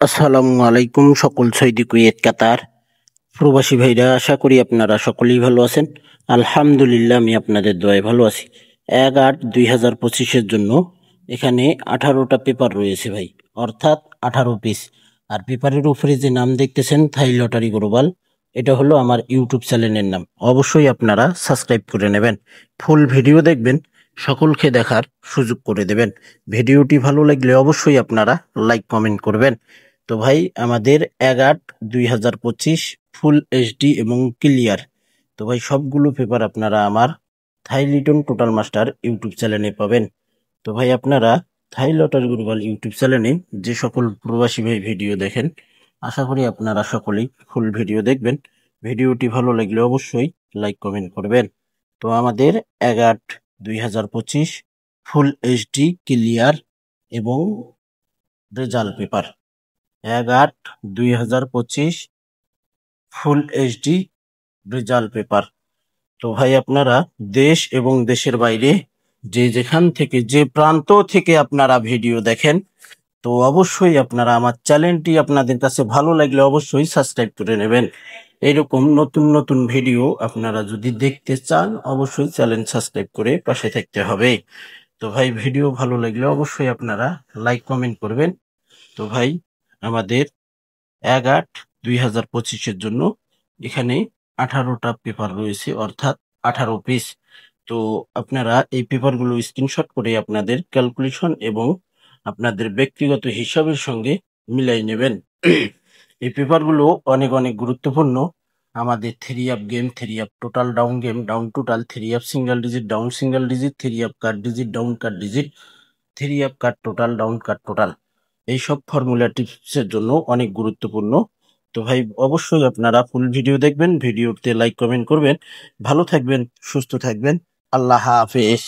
আসসালামু আলাইকুম সকল সৌদি কুয়েত কাতার প্রবাসী ভাইরা, আশা করি আপনারা সকলেই ভালো আছেন। আলহামদুলিল্লাহ, আমি আপনাদের দোয়ায় ভালো আছি। 1-8-2025-এর জন্য এখানে 18টা পেপার রয়েছে ভাই, অর্থাৎ 18 পিস। আর পেপারের উপরে যে নাম দেখতেছেন থাই লটারি গ্লোবাল, এটা হলো আমার ইউটিউব চ্যানেলের নাম। অবশ্যই আপনারা সাবস্ক্রাইব করে নেবেন, ফুল ভিডিও দেখবেন, সকলকে দেখার সুযোগ করে দেবেন। ভিডিওটি ভালো লাগলে অবশ্যই আপনারা লাইক কমেন্ট করবেন। তো ভাই, আমাদের 1-8-2025 ফুল এইচডি এবং ক্লিয়ার। তো ভাই, সবগুলো পেপার আপনারা আমার থাই লিটন টোটাল মাস্টার ইউটিউব চ্যানেলে পাবেন। তো ভাই, আপনারা থাই লটারি গ্লোবাল ইউটিউব চ্যানেলে যে সকল প্রবাসী ভাই ভিডিও দেখেন, আশা করি আপনারা সকলেই ফুল ভিডিও দেখবেন। ভিডিওটি ভালো লাগলে অবশ্যই লাইক কমেন্ট করবেন। তো আমাদের 1-8-2025 ফুল এইচডি ক্লিয়ার এবং result paper, 1-8-2025 full HD result paper. তো ভাই, আপনারা দেশ এবং দেশের বাইরে যে যেখান থেকে, যে প্রান্ত থেকে আপনারা ভিডিও দেখেন, তো অবশ্যই আপনারা আমার চ্যানেলটি আপনাদের কাছে ভালো লাগলে অবশ্যই সাবস্ক্রাইব করে নেবেন। এইরকম নতুন নতুন ভিডিও আপনারা যদি দেখতে চান, অবশ্যই চ্যানেল সাবস্ক্রাইব করে পাশে থাকতে হবে। তো ভাই, ভিডিও ভালো লাগলে অবশ্যই আপনারা লাইক কমেন্ট করবেন। তো ভাই, আমাদের 1-8-2025-এর জন্য এখানে 18টা পেপার রয়েছে, অর্থাৎ 18 পিস। তো আপনারা এই পেপারগুলো স্ক্রিনশট করে আপনাদের ক্যালকুলেশন এবং আপনাদের ব্যক্তিগত হিসাবের সঙ্গে মিলাই নেবেন। এই পেপারগুলো অনেক অনেক গুরুত্বপূর্ণ। আমাদের three up game, three up total, down game, down total, three up single digit, down single digit, three up cut digit, down cut digit, three up cut total, down cut total, এইসব formula টিপসের জন্য অনেক গুরুত্বপূর্ণ। তো ভাই, অবশ্যই আপনারা full video দেখবেন, ভিডিওতে লাইক কমেন্ট করবেন। ভালো থাকবেন, সুস্থ থাকবেন। আল্লাহ হাফেজ।